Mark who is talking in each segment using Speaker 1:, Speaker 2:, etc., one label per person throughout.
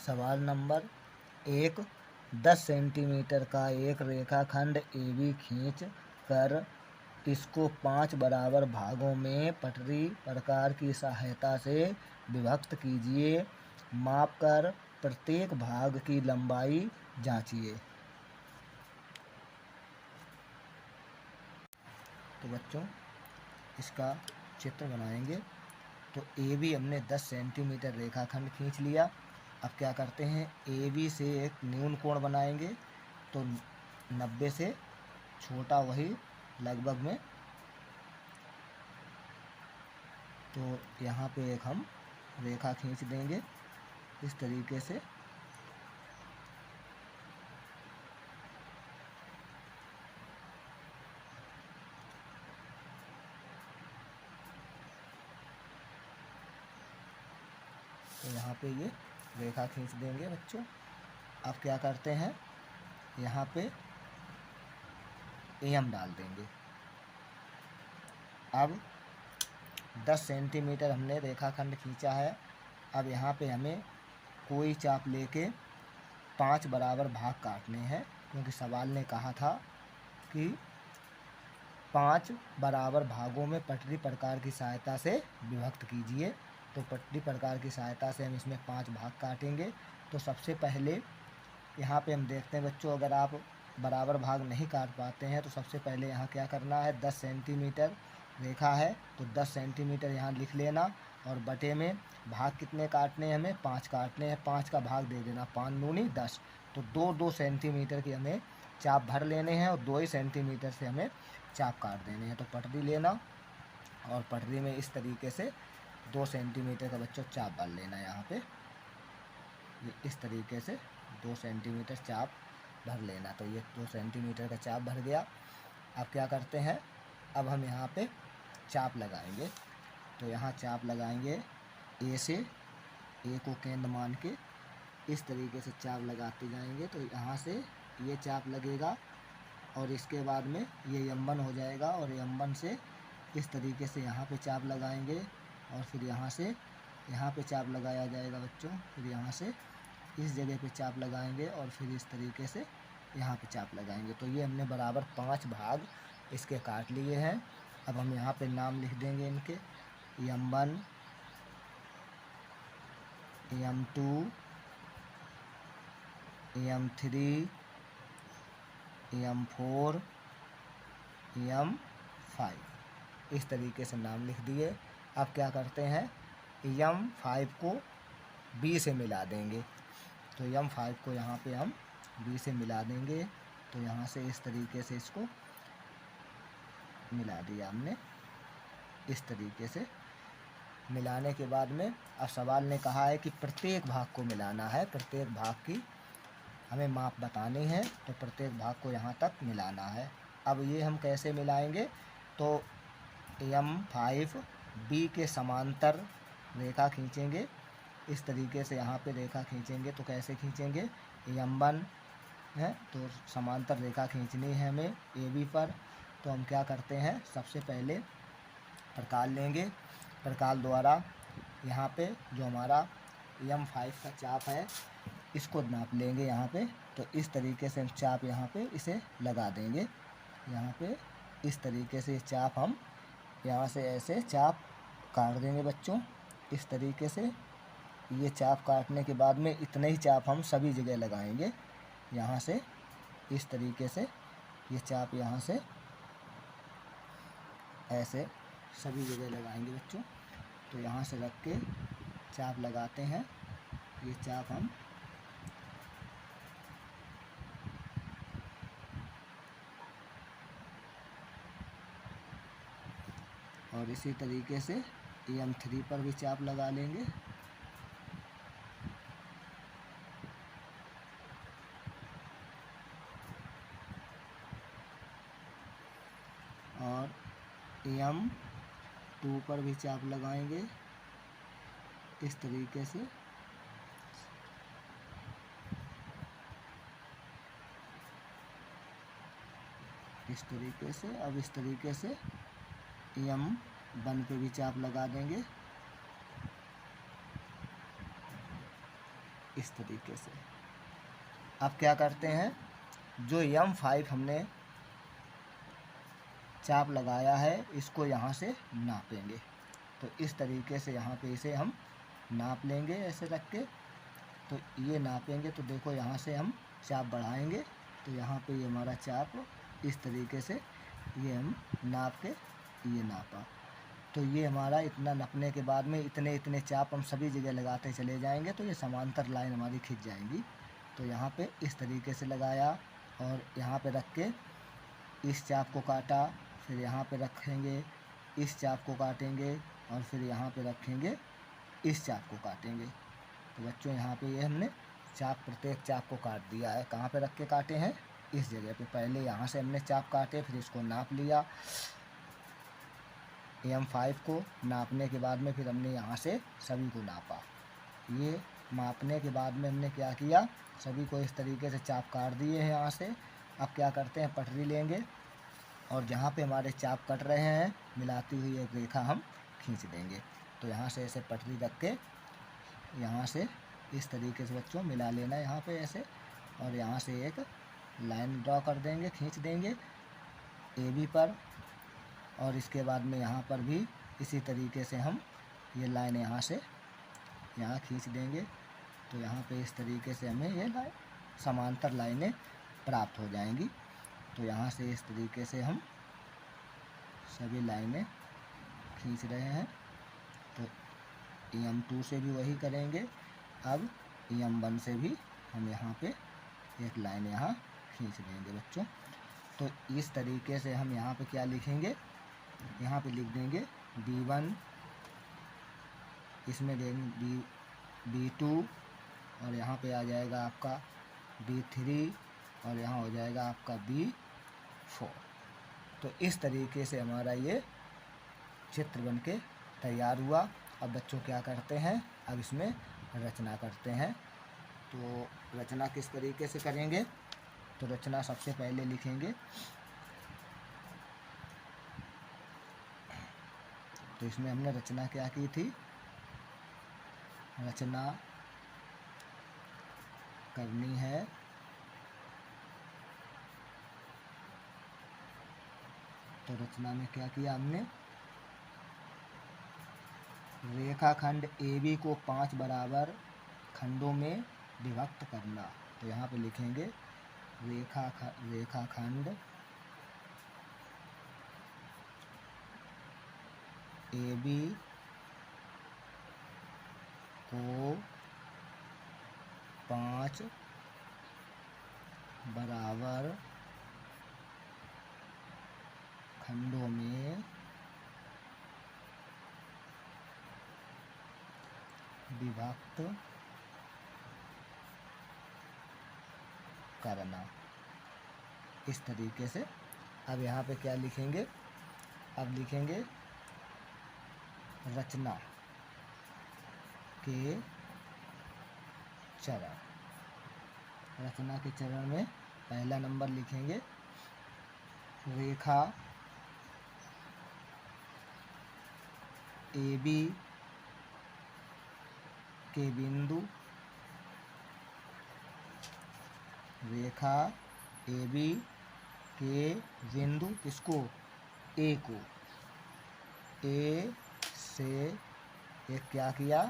Speaker 1: सवाल number 1, 10 centimetre का एक रेखाखंड AB खींच कर इसको 5 बराबर भागों में पटरी प्रकार की सहायता से विभक्त कीजिए। माप कर प्रत्येक भाग की लंबाई जांचिए। तो बच्चों इसका चित्र बनाएंगे। तो AB हमने 10 सेंटीमीटर रेखाखंड खींच लिया। अब क्या करते हैं, AB से एक न्यून कोण बनाएंगे। तो 90 से छोटा वही लगभग में, तो यहाँ पे एक हम रेखा खींच देंगे इस तरीके से। तो यहाँ पे ये रेखा खींच देंगे बच्चों। अब क्या करते हैं, यहाँ पे AM डाल देंगे। अब 10 सेंटीमीटर हमने रेखाखंड खींचा है। अब यहाँ पे हमें कोई चाप लेके 5 बराबर भाग काटने हैं, क्योंकि सवाल ने कहा था कि 5 बराबर भागों में पटरी प्रकार की सहायता से विभक्त कीजिए। तो पटरी प्रकार की सहायता से हम इसमें 5 भाग काटेंगे। तो सबसे पहले यहाँ पे हम देखते हैं बच्चों, अगर आप बराबर भाग नहीं काट पाते हैं तो सबसे पहले यहाँ क्या करना है, 10 सेंटीमीटर रेखा है तो 10 सेंटीमीटर यहाँ लिख लेना, और बटे में भाग कितने काटने हैं, हमें 5 काटने हैं। 5 का भाग दे देना, 5 दूनी 10। तो 2-2 सेंटीमीटर की हमें चाप भर लेने हैं और 2 ही सेंटीमीटर से हमें चाप काट देने हैं। तो पटरी लेना और पटरी में इस तरीके से 2 सेंटीमीटर का बच्चों चाप भर लेना। यहाँ पे ये इस तरीके से 2 सेंटीमीटर चाप भर लेना। तो ये 2 सेंटीमीटर का चाप भर गया। अब क्या करते हैं, अब हम यहाँ पे चाप लगाएंगे। तो यहाँ चाप लगाएंगे A से, A को केंद्र मान के इस तरीके से चाप लगाते जाएंगे। तो यहाँ से ये चाप लगेगा और इसके बाद में ये M1 हो जाएगा, और M1 से इस तरीके से यहाँ पे चाप लगाएंगे और फिर यहाँ से यहाँ पे चाप लगाया जाएगा बच्चों। फिर यहाँ से इस जगह पे चाप लगाएंगे और फिर इस तरीके से यहाँ पे चाप लगाएंगे। तो ये हमने बराबर 5 भाग इसके काट लिए हैं। अब हम यहाँ पे नाम लिख देंगे इनके, M1, M2, M3, M4, M5, इस तरीके से नाम लिख दिए। अब क्या करते हैं, M5 को B से मिला देंगे। तो M5 को यहाँ पे हम B से मिला देंगे। तो यहाँ से इस तरीके से इसको मिला दिया हमने। इस तरीके से मिलाने के बाद में अब सवाल ने कहा है कि प्रत्येक भाग को मिलाना है, प्रत्येक भाग की हमें माप बतानी है। तो प्रत्येक भाग को यहाँ तक मिलाना है। अब ये हम कैसे मिलाएंगे, तो M5 B के समांतर रेखा खींचेंगे। इस तरीके से यहाँ पे रेखा खींचेंगे। तो कैसे खींचेंगे, M1 है तो समांतर रेखा खींचनी है हमें AB पर। तो हम क्या करते हैं, सबसे पहले प्रकार लेंगे। प्रकार द्वारा यहाँ पे जो हमारा M5 का चाप है इसको नाप लेंगे यहाँ पे। तो इस तरीके से हम चाप यहाँ पे इसे लगा देंगे। यहाँ पे इस तरीके से चाप हम यहाँ से ऐसे चाप काट देंगे बच्चों। इस तरीके से ये चाप काटने के बाद में इतने ही चाप हम सभी जगह लगाएंगे। यहाँ से इस तरीके से ये चाप यहाँ से ऐसे सभी जगह लगाएंगे बच्चों। तो यहाँ से रख के चाप लगाते हैं। ये चाप हम और इसी तरीके से M3 पर भी चाप लगा लेंगे। और M2 पर भी चाप लगाएंगे इस तरीके से। इस तरीके से अब इस तरीके से M1 पे भी चाप लगा देंगे। इस तरीके से। अब क्या करते हैं, जो M5 हमने चाप लगाया है इसको यहाँ से नापेंगे। तो इस तरीके से यहाँ पे इसे हम नाप लेंगे ऐसे रख के। तो ये नापेंगे तो देखो यहाँ से हम चाप बढ़ाएंगे तो यहाँ पे ये हमारा चाप इस तरीके से ये हम नाप के ये नापा। तो ये हमारा इतना नापने के बाद में इतने इतने चाप हम सभी जगह लगाते चले जाएंगे तो ये समांतर लाइन हमारी खिंच जाएंगी। तो यहाँ पे इस तरीके से लगाया और यहाँ पे रख के इस चाप को काटा, फिर यहाँ पे रखेंगे, इस चाप को काटेंगे और फिर यहाँ पे रखेंगे, इस चाप को काटेंगे। तो बच्चों यहाँ पे ये हमने चाप प्रत्येक चाप को काट दिया है। कहाँ पे रख के काटे हैं, इस जगह पे। पहले यहाँ से हमने चाप काटे, फिर इसको नाप लिया M5 को। नापने के बाद में फिर हमने यहाँ से सभी को नापा। ये मापने के बाद में हमने क्या किया, सभी को इस तरीके से चाप काट दिए हैं यहाँ से। अब क्या करते हैं, पटरी लेंगे और जहाँ पे हमारे चाप कट रहे हैं मिलाती हुई एक रेखा हम खींच देंगे। तो यहाँ से ऐसे पटरी रख के यहाँ से इस तरीके से बच्चों मिला लेना यहाँ पे ऐसे, और यहाँ से एक लाइन ड्रॉ कर देंगे, खींच देंगे AB पर। और इसके बाद में यहाँ पर भी इसी तरीके से हम ये लाइन यहाँ से यहाँ खींच देंगे। तो यहाँ पे इस तरीके से हमें ये लाइन समांतर लाइनें प्राप्त हो जाएंगी। तो यहाँ से इस तरीके से हम सभी लाइनें खींच रहे हैं। तो M2 से भी वही करेंगे। अब M1 से भी हम यहाँ पे एक लाइन यहाँ खींच देंगे बच्चों। तो इस तरीके से हम यहाँ पे क्या लिखेंगे, यहाँ पे लिख देंगे B1, इसमें देंगे B2 और यहाँ पे आ जाएगा आपका B3 और यहाँ हो जाएगा आपका B4। तो इस तरीके से हमारा ये चित्र बनके तैयार हुआ। अब बच्चों क्या करते हैं, अब इसमें रचना करते हैं। तो रचना किस तरीके से करेंगे, तो रचना सबसे पहले लिखेंगे। तो इसमें हमने रचना क्या की थी, रचना करनी है तो रचना में क्या किया हमने, रेखाखंड AB को 5 बराबर खंडों में विभक्त करना। तो यहाँ पे लिखेंगे रेखाखंड AB को 5 बराबर खंडों में विभक्त करना। इस तरीके से। अब यहाँ पे क्या लिखेंगे, अब लिखेंगे रचना के चरण। रचना के चरण में पहला नंबर लिखेंगे रेखा AB के बिंदु, रेखा AB के बिंदु किसको, A को, A से एक क्या किया,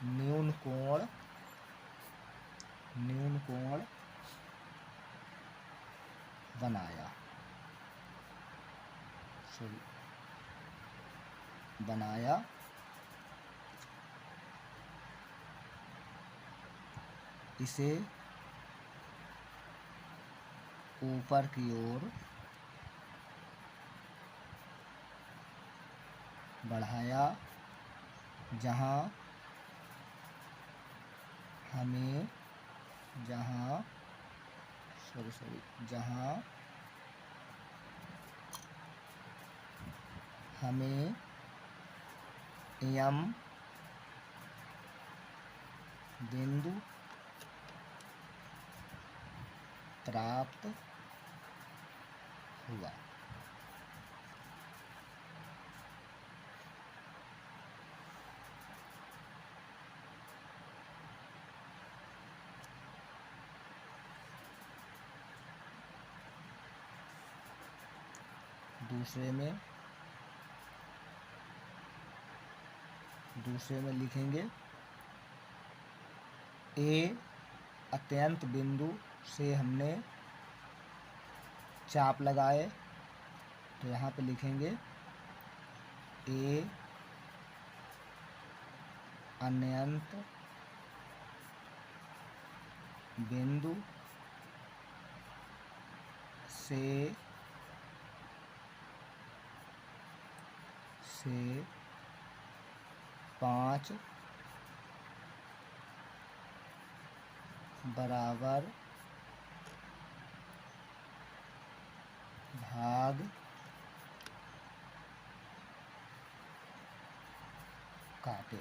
Speaker 1: न्यून कोण बनाया। इसे ऊपर की ओर बढ़ाया जहाँ हमें M बिंदु प्राप्त हुआ। दूसरे में लिखेंगे ए अत्यंत बिंदु से हमने चाप लगाए, तो यहाँ पे लिखेंगे ए अनंत बिंदु से से 5 बराबर भाग काटे।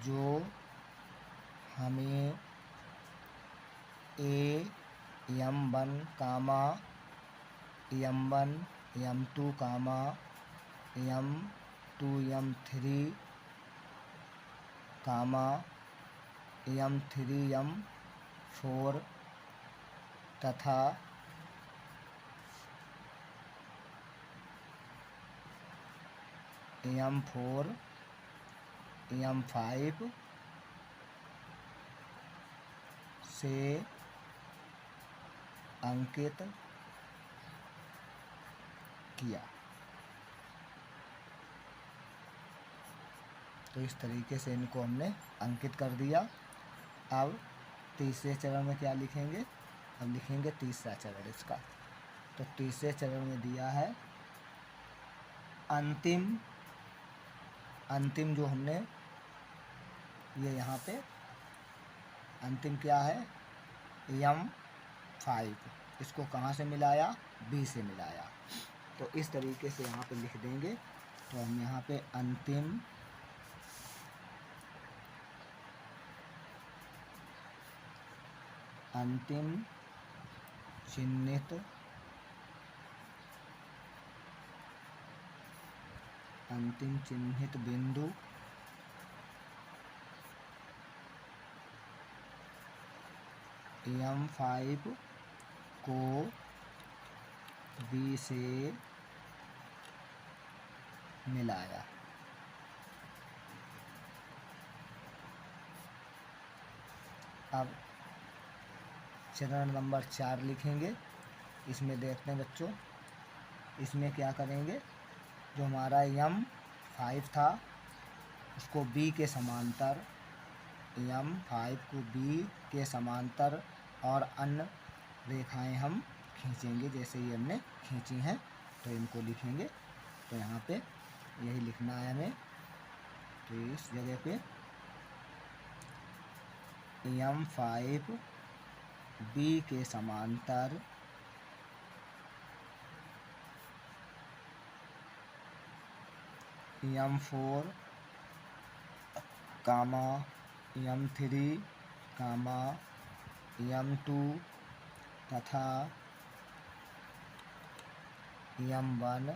Speaker 1: जो हमें ए M1 कामा M1 M2 कामा M2 M3 कामा M3 M4 तथा M4 M5 से अंकित किया। तो इस तरीके से इनको हमने अंकित कर दिया। अब तीसरे चरण में क्या लिखेंगे? अब लिखेंगे तीसरा चरण इसका। तो तीसरे चरण में दिया है अंतिम जो हमने ये यहाँ पे अंतिम क्या है M5, इसको कहाँ से मिलाया? B से मिलाया। तो इस तरीके से यहाँ पे लिख देंगे। तो हम यहाँ पे अंतिम चिन्हित बिंदु M5 को B से मिलाया। अब चरण नंबर 4 लिखेंगे। इसमें देखते हैं बच्चों, इसमें क्या करेंगे? जो हमारा M5 था उसको B के समांतर, M5 को B के समांतर और अन्य रेखाएं हम खींचेंगे जैसे ये हमने खींची हैं। तो इनको लिखेंगे। तो यहाँ पे यही लिखना है हमें। तो इस जगह पे M5 B के समांतर M4 कामा M3 कामा M2 तथा M1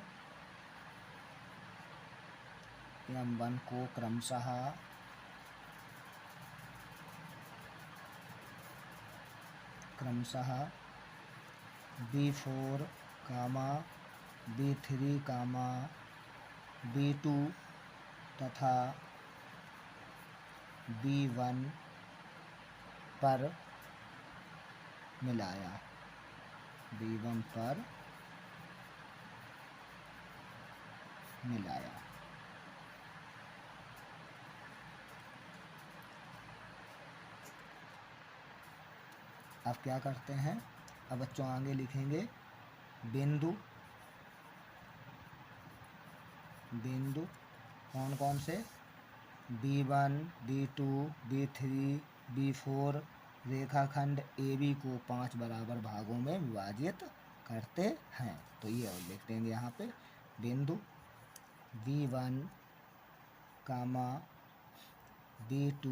Speaker 1: को क्रमशः B4 कामा B3 कामा B2 तथा B1 पर मिलाया। B1 पर मिलाया। अब क्या करते हैं? अब बच्चों आगे लिखेंगे बिंदु कौन कौन से? B1 B2 B3 B4 रेखाखंड AB को 5 बराबर भागों में विभाजित करते हैं। तो ये और लिख देंगे यहाँ पे बिंदु B1 कामा B2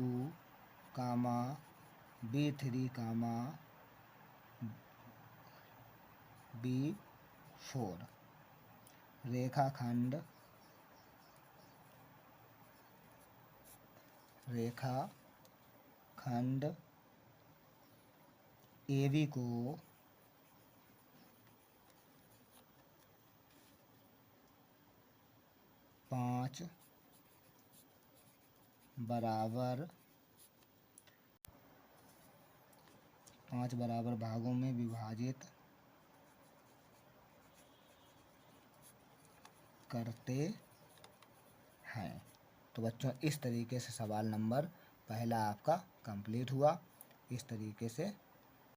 Speaker 1: कामा B3 कामा B4 रेखाखंड खंड AB को 5 बराबर भागों में विभाजित करते हैं। तो बच्चों इस तरीके से सवाल नंबर पहला आपका कंप्लीट हुआ। इस तरीके से